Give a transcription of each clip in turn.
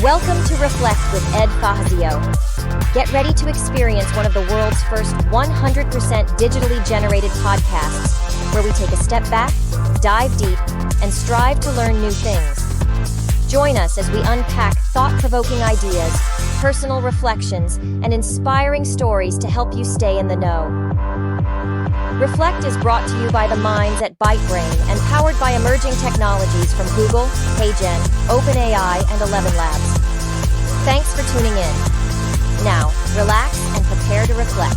Welcome to Reflect with Ed Fassio. Get ready to experience one of the world's first 100% digitally generated podcasts, where we take a step back, dive deep, and strive to learn new things. Join us as we unpack thought-provoking ideas, personal reflections, and inspiring stories to help you stay in the know. Reflect is brought to you by the minds at ByteBrain and powered by emerging technologies from Google, HeyGen, OpenAI, and 11 Labs. Thanks for tuning in. Now, relax and prepare to reflect.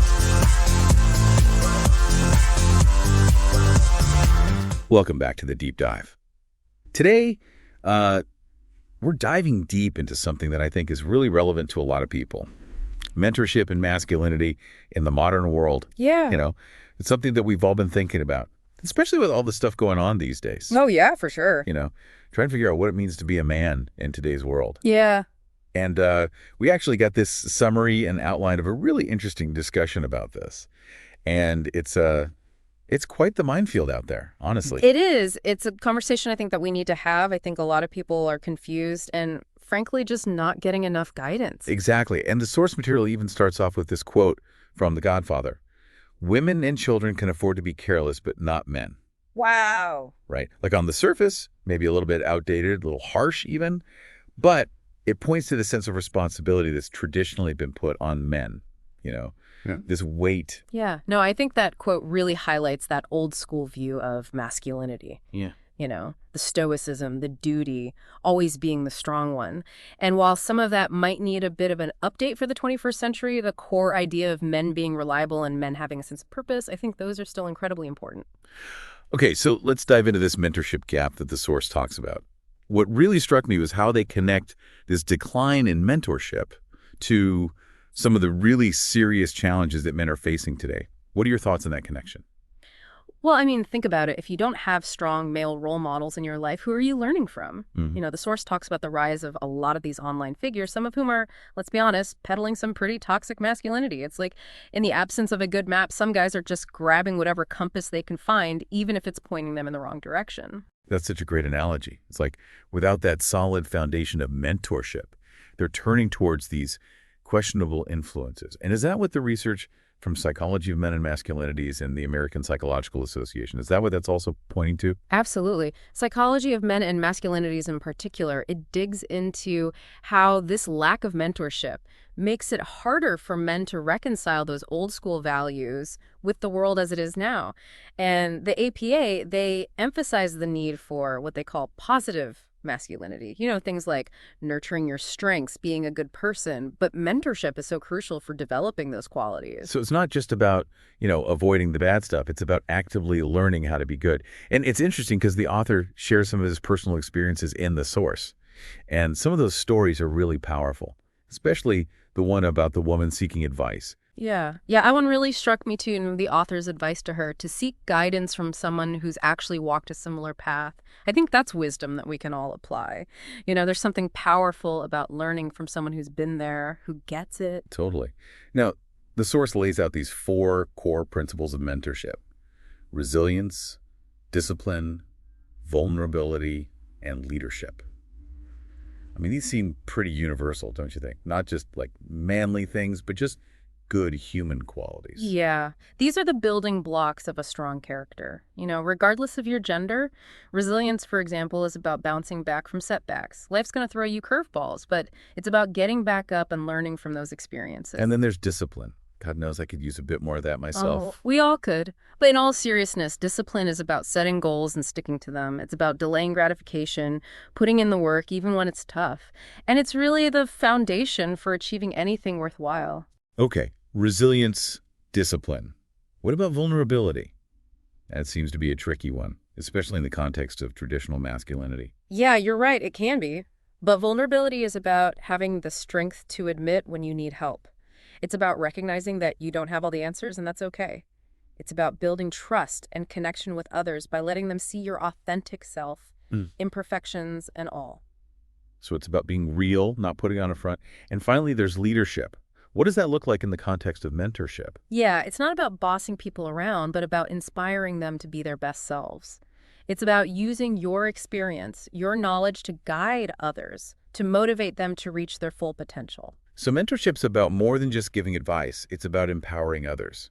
Welcome back to the Deep Dive. Today, we're diving deep into something that I think is really relevant to a lot of people. Mentorship and masculinity in the modern world. Yeah. It's something that we've all been thinking about, especially with all the stuff going on these days. Oh, yeah, for sure. Trying to figure out what it means to be a man in today's world. Yeah. And we actually got this summary and outline of a really interesting discussion about this. And it's quite the minefield out there, honestly. It is. It's a conversation I think that we need to have. I think a lot of people are confused and, frankly, just not getting enough guidance. Exactly. And the source material even starts off with this quote from the Godfather. Women and children can afford to be careless, but not men. Wow. Right? Like on the surface, maybe a little bit outdated, a little harsh even, but it points to the sense of responsibility that's traditionally been put on men, this weight. Yeah. No, I think that quote really highlights that old school view of masculinity. Yeah. The stoicism, the duty, always being the strong one. And while some of that might need a bit of an update for the 21st century, the core idea of men being reliable and men having a sense of purpose, I think those are still incredibly important. Okay, so let's dive into this mentorship gap that the source talks about. What really struck me was how they connect this decline in mentorship to some of the really serious challenges that men are facing today. What are your thoughts on that connection? Well, I mean, think about it. If you don't have strong male role models in your life, who are you learning from? Mm-hmm. The source talks about the rise of a lot of these online figures, some of whom are, let's be honest, peddling some pretty toxic masculinity. It's like in the absence of a good map, some guys are just grabbing whatever compass they can find, even if it's pointing them in the wrong direction. That's such a great analogy. It's like without that solid foundation of mentorship, they're turning towards these questionable influences. And is that what the research from Psychology of Men and Masculinities and the American Psychological Association, is that what that's also pointing to? Absolutely. Psychology of Men and Masculinities in particular, it digs into how this lack of mentorship makes it harder for men to reconcile those old school values with the world as it is now. And the APA, they emphasize the need for what they call positive masculinity. Things like nurturing your strengths, being a good person, but mentorship is so crucial for developing those qualities. So it's not just about, avoiding the bad stuff. It's about actively learning how to be good. And it's interesting because the author shares some of his personal experiences in the source. And some of those stories are really powerful, especially the one about the woman seeking advice. Yeah, that one really struck me too, the author's advice to her to seek guidance from someone who's actually walked a similar path. I think that's wisdom that we can all apply. There's something powerful about learning from someone who's been there, who gets it. Totally. Now, the source lays out these 4 core principles of mentorship: resilience, discipline, vulnerability, and leadership. I mean, these seem pretty universal, don't you think? Not just like manly things, but just good human qualities. Yeah. These are the building blocks of a strong character. Regardless of your gender, resilience, for example, is about bouncing back from setbacks. Life's going to throw you curveballs, but it's about getting back up and learning from those experiences. And then there's discipline. God knows I could use a bit more of that myself. Oh, we all could. But in all seriousness, discipline is about setting goals and sticking to them. It's about delaying gratification, putting in the work even when it's tough. And it's really the foundation for achieving anything worthwhile. Okay. Resilience, discipline. What about vulnerability? That seems to be a tricky one, especially in the context of traditional masculinity. Yeah, you're right. It can be. But vulnerability is about having the strength to admit when you need help. It's about recognizing that you don't have all the answers, and that's okay. It's about building trust and connection with others by letting them see your authentic self, imperfections and all. So it's about being real, not putting on a front. And finally, there's leadership. What does that look like in the context of mentorship? Yeah, it's not about bossing people around, but about inspiring them to be their best selves. It's about using your experience, your knowledge to guide others, to motivate them to reach their full potential. So mentorship's about more than just giving advice. It's about empowering others.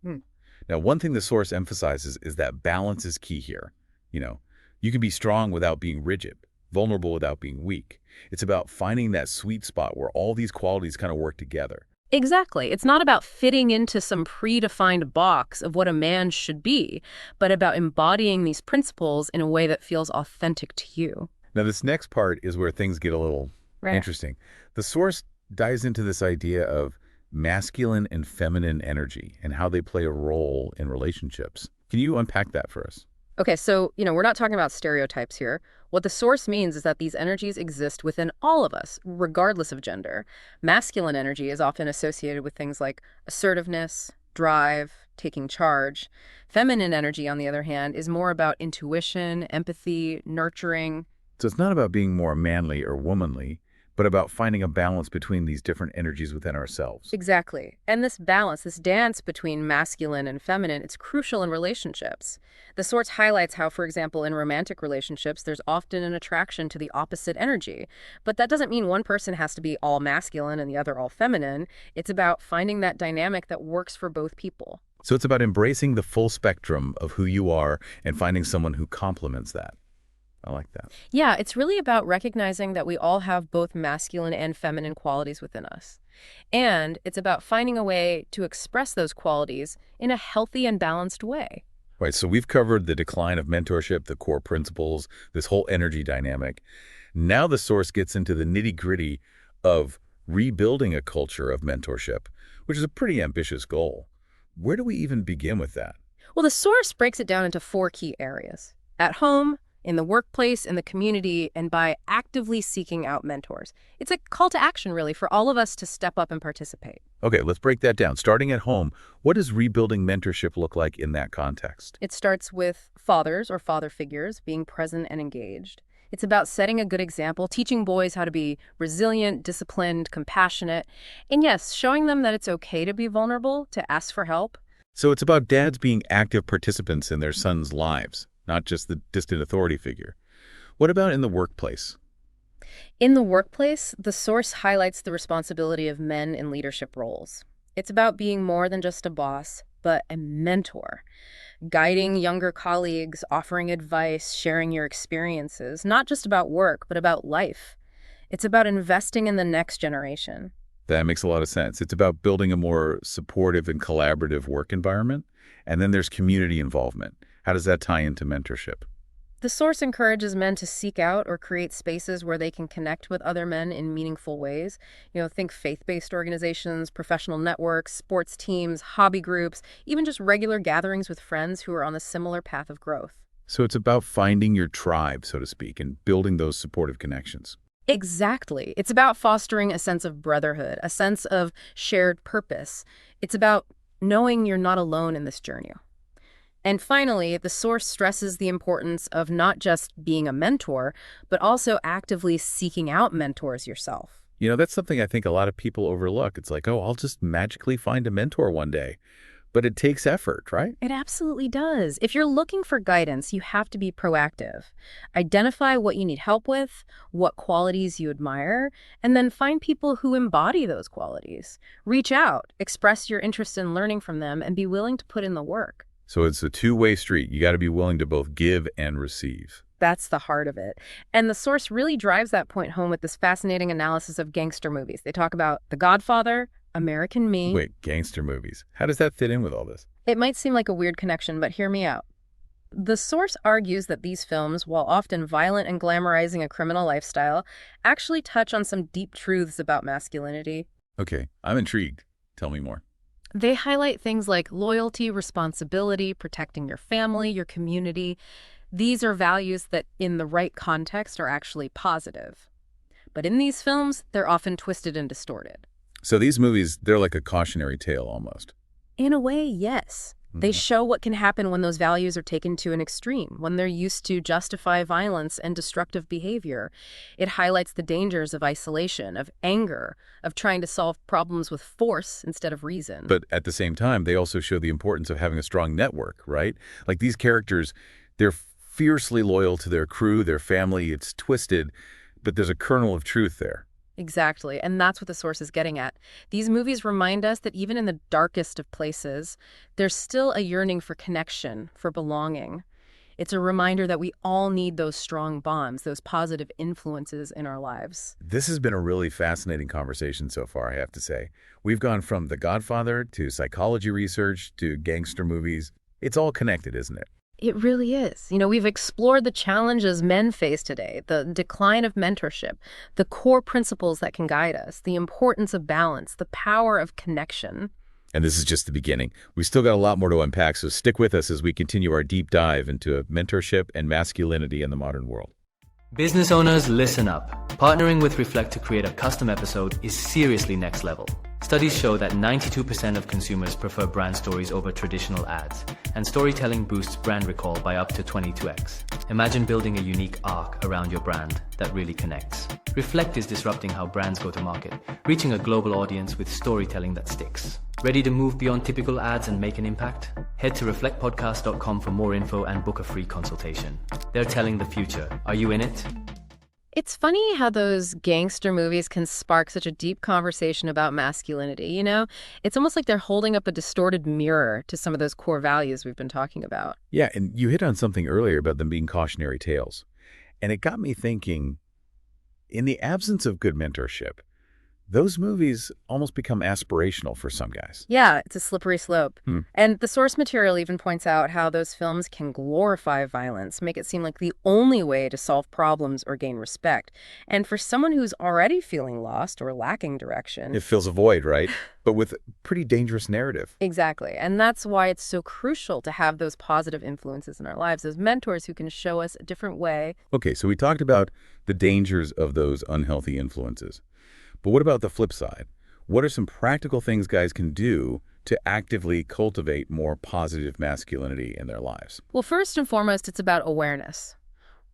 Now, one thing the source emphasizes is that balance is key here. You can be strong without being rigid, vulnerable without being weak. It's about finding that sweet spot where all these qualities kind of work together. Exactly. It's not about fitting into some predefined box of what a man should be, but about embodying these principles in a way that feels authentic to you. Now, this next part is where things get a little interesting. The source dives into this idea of masculine and feminine energy and how they play a role in relationships. Can you unpack that for us? Okay, so, we're not talking about stereotypes here. What the source means is that these energies exist within all of us, regardless of gender. Masculine energy is often associated with things like assertiveness, drive, taking charge. Feminine energy, on the other hand, is more about intuition, empathy, nurturing. So it's not about being more manly or womanly, but about finding a balance between these different energies within ourselves. Exactly. And this balance, this dance between masculine and feminine, it's crucial in relationships. The source highlights how, for example, in romantic relationships, there's often an attraction to the opposite energy. But that doesn't mean one person has to be all masculine and the other all feminine. It's about finding that dynamic that works for both people. So it's about embracing the full spectrum of who you are and finding someone who complements that. I like that. Yeah, it's really about recognizing that we all have both masculine and feminine qualities within us. And it's about finding a way to express those qualities in a healthy and balanced way. Right, so we've covered the decline of mentorship, the core principles, this whole energy dynamic. Now the source gets into the nitty-gritty of rebuilding a culture of mentorship, which is a pretty ambitious goal. Where do we even begin with that? Well, the source breaks it down into 4 key areas. At home, in the workplace, in the community, and by actively seeking out mentors. It's a call to action, really, for all of us to step up and participate. Okay, let's break that down. Starting at home, what does rebuilding mentorship look like in that context? It starts with fathers or father figures being present and engaged. It's about setting a good example, teaching boys how to be resilient, disciplined, compassionate, and yes, showing them that it's okay to be vulnerable, to ask for help. So it's about dads being active participants in their sons' lives, not just the distant authority figure. What about in the workplace? In the workplace, the source highlights the responsibility of men in leadership roles. It's about being more than just a boss, but a mentor, guiding younger colleagues, offering advice, sharing your experiences, not just about work, but about life. It's about investing in the next generation. That makes a lot of sense. It's about building a more supportive and collaborative work environment. And then there's community involvement. How does that tie into mentorship? The source encourages men to seek out or create spaces where they can connect with other men in meaningful ways. Think faith-based organizations, professional networks, sports teams, hobby groups, even just regular gatherings with friends who are on a similar path of growth. So it's about finding your tribe, so to speak, and building those supportive connections. Exactly. It's about fostering a sense of brotherhood, a sense of shared purpose. It's about knowing you're not alone in this journey. And finally, the source stresses the importance of not just being a mentor, but also actively seeking out mentors yourself. That's something I think a lot of people overlook. It's like, oh, I'll just magically find a mentor one day. But it takes effort, right? It absolutely does. If you're looking for guidance, you have to be proactive. Identify what you need help with, what qualities you admire, and then find people who embody those qualities. Reach out, express your interest in learning from them, and be willing to put in the work. So it's a two-way street. You got to be willing to both give and receive. That's the heart of it. And the source really drives that point home with this fascinating analysis of gangster movies. They talk about The Godfather, American Me. Wait, gangster movies. How does that fit in with all this? It might seem like a weird connection, but hear me out. The source argues that these films, while often violent and glamorizing a criminal lifestyle, actually touch on some deep truths about masculinity. Okay, I'm intrigued. Tell me more. They highlight things like loyalty, responsibility, protecting your family, your community. These are values that, in the right context, are actually positive. But in these films, they're often twisted and distorted. So these movies, they're like a cautionary tale almost. In a way, yes. They show what can happen when those values are taken to an extreme, when they're used to justify violence and destructive behavior. It highlights the dangers of isolation, of anger, of trying to solve problems with force instead of reason. But at the same time, they also show the importance of having a strong network, right? Like these characters, they're fiercely loyal to their crew, their family. It's twisted, but there's a kernel of truth there. Exactly, and that's what the source is getting at. These movies remind us that even in the darkest of places, there's still a yearning for connection, for belonging. It's a reminder that we all need those strong bonds, those positive influences in our lives. This has been a really fascinating conversation so far, I have to say. We've gone from The Godfather to psychology research to gangster movies. It's all connected, isn't it? It really is. We've explored the challenges men face today, the decline of mentorship, the core principles that can guide us, the importance of balance, the power of connection. And this is just the beginning. We've still got a lot more to unpack, so stick with us as we continue our deep dive into mentorship and masculinity in the modern world. Business owners, listen up. Partnering with Reflect to create a custom episode is seriously next level. Studies show that 92% of consumers prefer brand stories over traditional ads, and storytelling boosts brand recall by up to 22x. Imagine building a unique arc around your brand that really connects. Reflect is disrupting how brands go to market, reaching a global audience with storytelling that sticks. Ready to move beyond typical ads and make an impact? Head to reflectpodcast.com for more info and book a free consultation. They're telling the future. Are you in it? It's funny how those gangster movies can spark such a deep conversation about masculinity, It's almost like they're holding up a distorted mirror to some of those core values we've been talking about. Yeah, and you hit on something earlier about them being cautionary tales. And it got me thinking, in the absence of good mentorship, those movies almost become aspirational for some guys. Yeah, it's a slippery slope. And the source material even points out how those films can glorify violence, make it seem like the only way to solve problems or gain respect. And for someone who's already feeling lost or lacking direction... It fills a void, right? But with a pretty dangerous narrative. Exactly. And that's why it's so crucial to have those positive influences in our lives, those mentors who can show us a different way. Okay, so we talked about the dangers of those unhealthy influences. But what about the flip side? What are some practical things guys can do to actively cultivate more positive masculinity in their lives? Well, first and foremost, it's about awareness.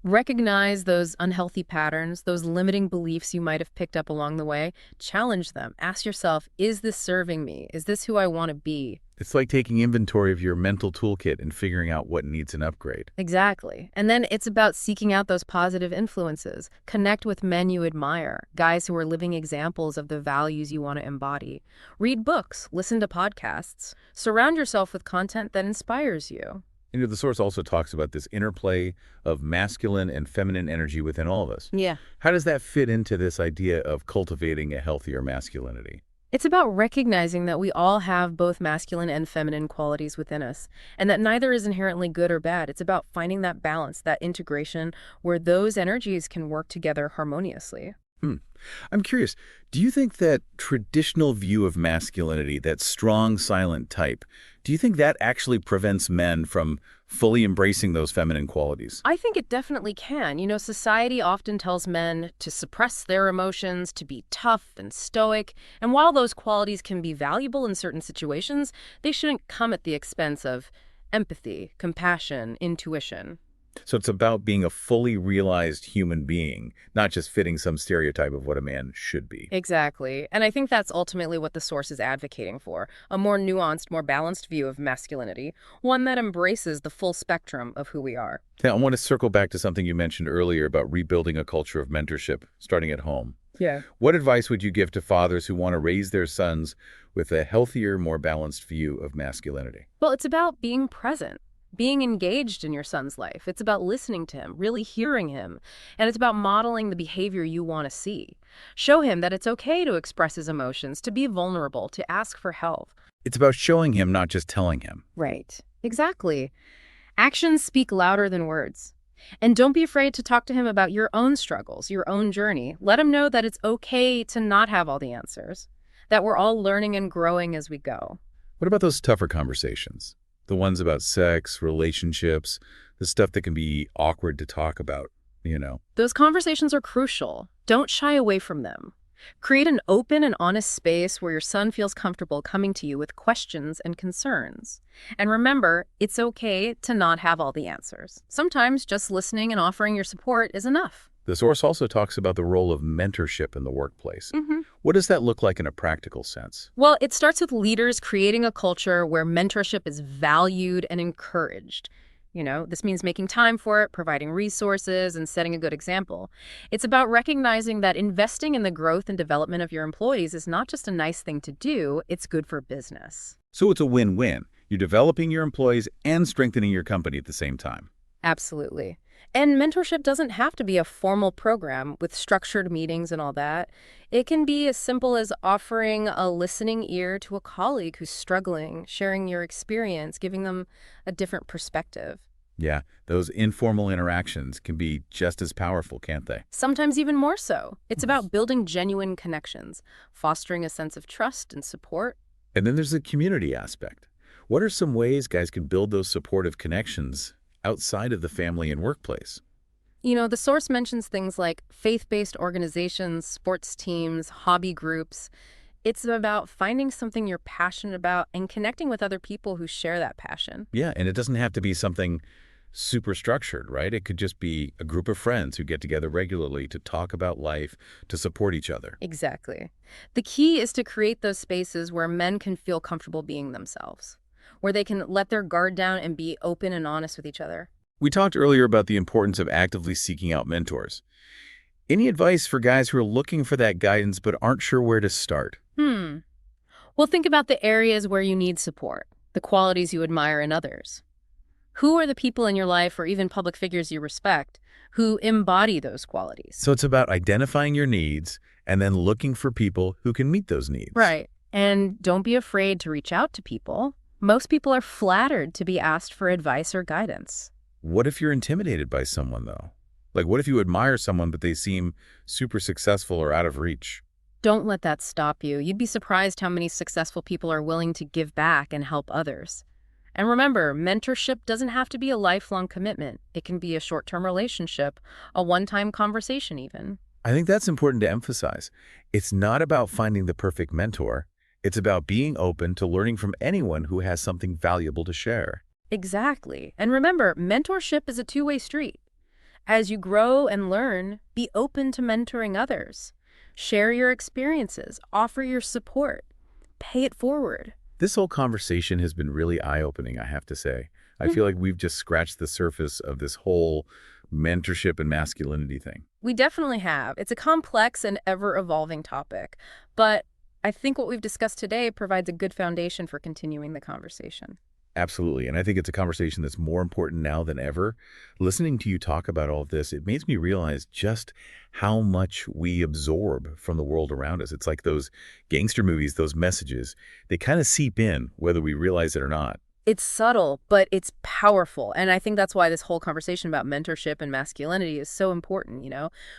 Recognize those unhealthy patterns, those limiting beliefs you might have picked up along the way. Challenge them. Ask yourself, is this serving me? Is this who I want to be? It's like taking inventory of your mental toolkit and figuring out what needs an upgrade. Exactly. And then it's about seeking out those positive influences. Connect with men you admire, guys who are living examples of the values you want to embody. Read books, listen to podcasts. Surround yourself with content that inspires you. The source also talks about this interplay of masculine and feminine energy within all of us. Yeah. How does that fit into this idea of cultivating a healthier masculinity? It's about recognizing that we all have both masculine and feminine qualities within us, and that neither is inherently good or bad. It's about finding that balance, that integration, where those energies can work together harmoniously. I'm curious, do you think that traditional view of masculinity, that strong, silent type, do you think that actually prevents men from fully embracing those feminine qualities? I think it definitely can. Society often tells men to suppress their emotions, to be tough and stoic. And while those qualities can be valuable in certain situations, they shouldn't come at the expense of empathy, compassion, intuition. So it's about being a fully realized human being, not just fitting some stereotype of what a man should be. Exactly. And I think that's ultimately what the source is advocating for, a more nuanced, more balanced view of masculinity, one that embraces the full spectrum of who we are. Now, I want to circle back to something you mentioned earlier about rebuilding a culture of mentorship, starting at home. Yeah. What advice would you give to fathers who want to raise their sons with a healthier, more balanced view of masculinity? Well, it's about being present. Being engaged in your son's life. It's about listening to him, really hearing him. And it's about modeling the behavior you want to see. Show him that it's okay to express his emotions, to be vulnerable, to ask for help. It's about showing him, not just telling him. Right. Exactly. Actions speak louder than words. And don't be afraid to talk to him about your own struggles, your own journey. Let him know that it's okay to not have all the answers, that we're all learning and growing as we go. What about those tougher conversations? The ones about sex, relationships, the stuff that can be awkward to talk about, Those conversations are crucial. Don't shy away from them. Create an open and honest space where your son feels comfortable coming to you with questions and concerns. And remember, it's okay to not have all the answers. Sometimes just listening and offering your support is enough. The source also talks about the role of mentorship in the workplace. What does that look like in a practical sense? Well, it starts with leaders creating a culture where mentorship is valued and encouraged. This means making time for it, providing resources, and setting a good example. It's about recognizing that investing in the growth and development of your employees is not just a nice thing to do, it's good for business. So it's a win-win. You're developing your employees and strengthening your company at the same time. Absolutely. And mentorship doesn't have to be a formal program with structured meetings and all that. It can be as simple as offering a listening ear to a colleague who's struggling, sharing your experience, giving them a different perspective. Yeah, those informal interactions can be just as powerful, can't they? Sometimes even more so. It's about building genuine connections, fostering a sense of trust and support. And then there's the community aspect. What are some ways guys can build those supportive connections outside of the family and workplace? The source mentions things like faith-based organizations, sports teams, hobby groups. It's about finding something you're passionate about and connecting with other people who share that passion. Yeah, and it doesn't have to be something super structured, right? It could just be a group of friends who get together regularly to talk about life, to support each other. Exactly. The key is to create those spaces where men can feel comfortable being themselves, where they can let their guard down and be open and honest with each other. We talked earlier about the importance of actively seeking out mentors. Any advice for guys who are looking for that guidance but aren't sure where to start? Well, think about the areas where you need support, the qualities you admire in others. Who are the people in your life or even public figures you respect who embody those qualities? So it's about identifying your needs and then looking for people who can meet those needs. Right. And don't be afraid to reach out to people. Most people are flattered to be asked for advice or guidance. What if you're intimidated by someone, though? Like, what if you admire someone but they seem super successful or out of reach? Don't let that stop you. You'd be surprised how many successful people are willing to give back and help others. And remember, mentorship doesn't have to be a lifelong commitment. It can be a short-term relationship, a one-time conversation even. I think that's important to emphasize. It's not about finding the perfect mentor. It's about being open to learning from anyone who has something valuable to share. Exactly. And remember, mentorship is a two-way street. As you grow and learn, be open to mentoring others. Share your experiences, offer your support, pay it forward. This whole conversation has been really eye-opening, I have to say. I feel like we've just scratched the surface of this whole mentorship and masculinity thing. We definitely have. It's a complex and ever-evolving topic, but I think what we've discussed today provides a good foundation for continuing the conversation. Absolutely. And I think it's a conversation that's more important now than ever. Listening to you talk about all of this, it makes me realize just how much we absorb from the world around us. It's like those gangster movies, those messages, they kind of seep in whether we realize it or not. It's subtle, but it's powerful. And I think that's why this whole conversation about mentorship and masculinity is so important,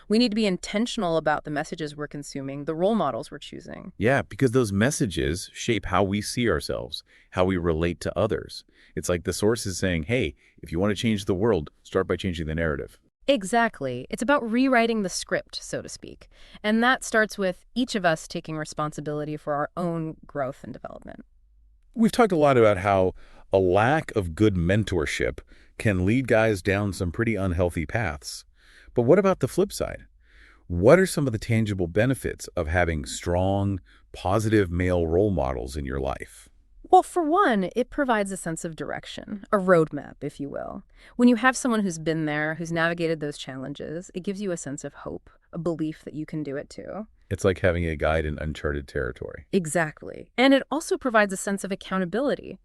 We need to be intentional about the messages we're consuming, the role models we're choosing. Yeah, because those messages shape how we see ourselves, how we relate to others. It's like the source is saying, hey, if you want to change the world, start by changing the narrative. Exactly. It's about rewriting the script, so to speak. And that starts with each of us taking responsibility for our own growth and development. We've talked a lot about how a lack of good mentorship can lead guys down some pretty unhealthy paths. But what about the flip side? What are some of the tangible benefits of having strong, positive male role models in your life? Well, for one, it provides a sense of direction, a roadmap, if you will. When you have someone who's been there, who's navigated those challenges, it gives you a sense of hope, a belief that you can do it too. It's like having a guide in uncharted territory. Exactly. And it also provides a sense of accountability,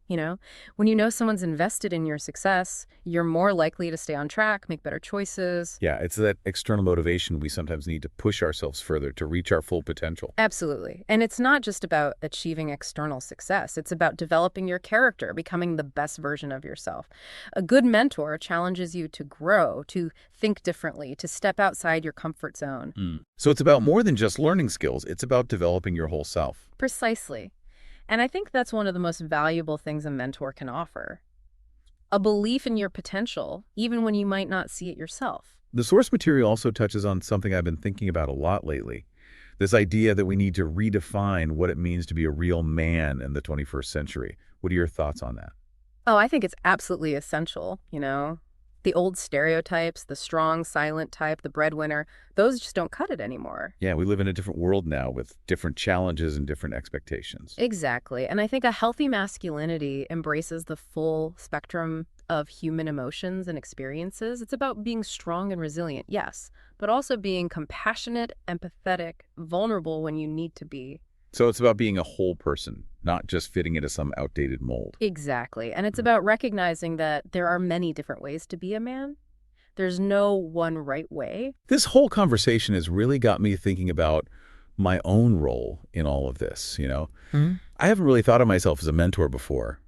When you know someone's invested in your success, you're more likely to stay on track, make better choices. Yeah, it's that external motivation we sometimes need to push ourselves further to reach our full potential. Absolutely. And it's not just about achieving external success. It's about developing your character, becoming the best version of yourself. A good mentor challenges you to grow, to think differently, to step outside your comfort zone. So it's about more than just learning skills. It's about developing your whole self. Precisely. And I think that's one of the most valuable things a mentor can offer. A belief in your potential, even when you might not see it yourself. The source material also touches on something I've been thinking about a lot lately. This idea that we need to redefine what it means to be a real man in the 21st century. What are your thoughts on that? Oh, I think it's absolutely essential, The old stereotypes, the strong, silent type, the breadwinner, those just don't cut it anymore. Yeah, we live in a different world now with different challenges and different expectations. Exactly. And I think a healthy masculinity embraces the full spectrum of human emotions and experiences. It's about being strong and resilient, yes, but also being compassionate, empathetic, vulnerable when you need to be. So it's about being a whole person, not just fitting into some outdated mold. Exactly. And it's about recognizing that there are many different ways to be a man. There's no one right way. This whole conversation has really got me thinking about my own role in all of this, I haven't really thought of myself as a mentor before,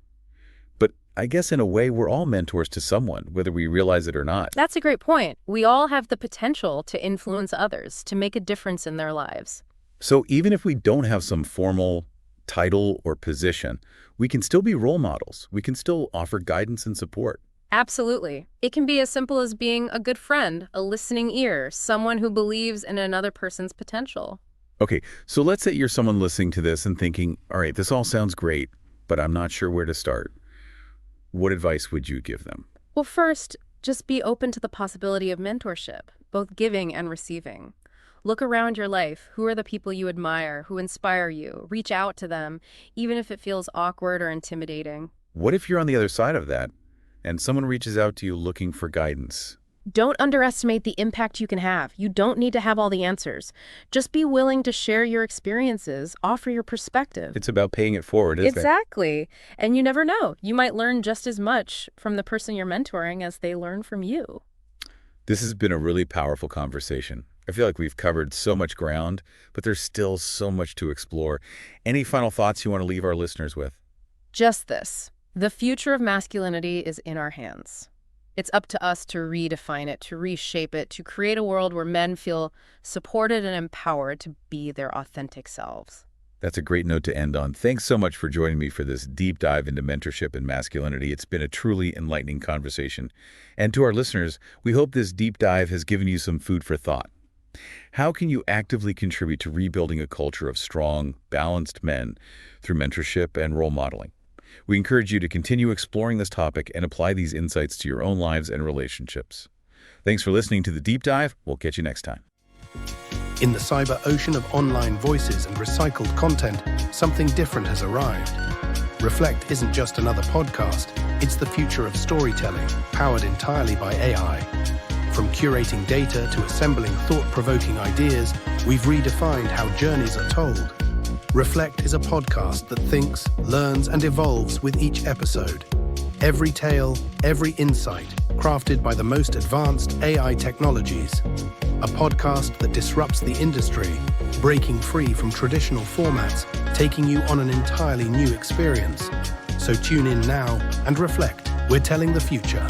but I guess in a way we're all mentors to someone, whether we realize it or not. That's a great point. We all have the potential to influence others, to make a difference in their lives. So even if we don't have some formal title or position, we can still be role models. We can still offer guidance and support. Absolutely. It can be as simple as being a good friend, a listening ear, someone who believes in another person's potential. Okay, so let's say you're someone listening to this and thinking, all right, this all sounds great, but I'm not sure where to start. What advice would you give them? Well, first, just be open to the possibility of mentorship, both giving and receiving. Look around your life. Who are the people you admire, who inspire you? Reach out to them, even if it feels awkward or intimidating. What if you're on the other side of that and someone reaches out to you looking for guidance? Don't underestimate the impact you can have. You don't need to have all the answers. Just be willing to share your experiences, offer your perspective. It's about paying it forward, isn't it? Exactly. And you never know. You might learn just as much from the person you're mentoring as they learn from you. This has been a really powerful conversation. I feel like we've covered so much ground, but there's still so much to explore. Any final thoughts you want to leave our listeners with? Just this. The future of masculinity is in our hands. It's up to us to redefine it, to reshape it, to create a world where men feel supported and empowered to be their authentic selves. That's a great note to end on. Thanks so much for joining me for this deep dive into mentorship and masculinity. It's been a truly enlightening conversation. And to our listeners, we hope this deep dive has given you some food for thought. How can you actively contribute to rebuilding a culture of strong, balanced men through mentorship and role modeling? We encourage you to continue exploring this topic and apply these insights to your own lives and relationships. Thanks for listening to The Deep Dive. We'll catch you next time. In the cyber ocean of online voices and recycled content, something different has arrived. Reflect isn't just another podcast, it's the future of storytelling, powered entirely by AI. From curating data to assembling thought-provoking ideas, we've redefined how journeys are told. Reflect is a podcast that thinks, learns, and evolves with each episode. Every tale, every insight, crafted by the most advanced AI technologies. A podcast that disrupts the industry, breaking free from traditional formats, taking you on an entirely new experience. So tune in now and reflect. We're telling the future.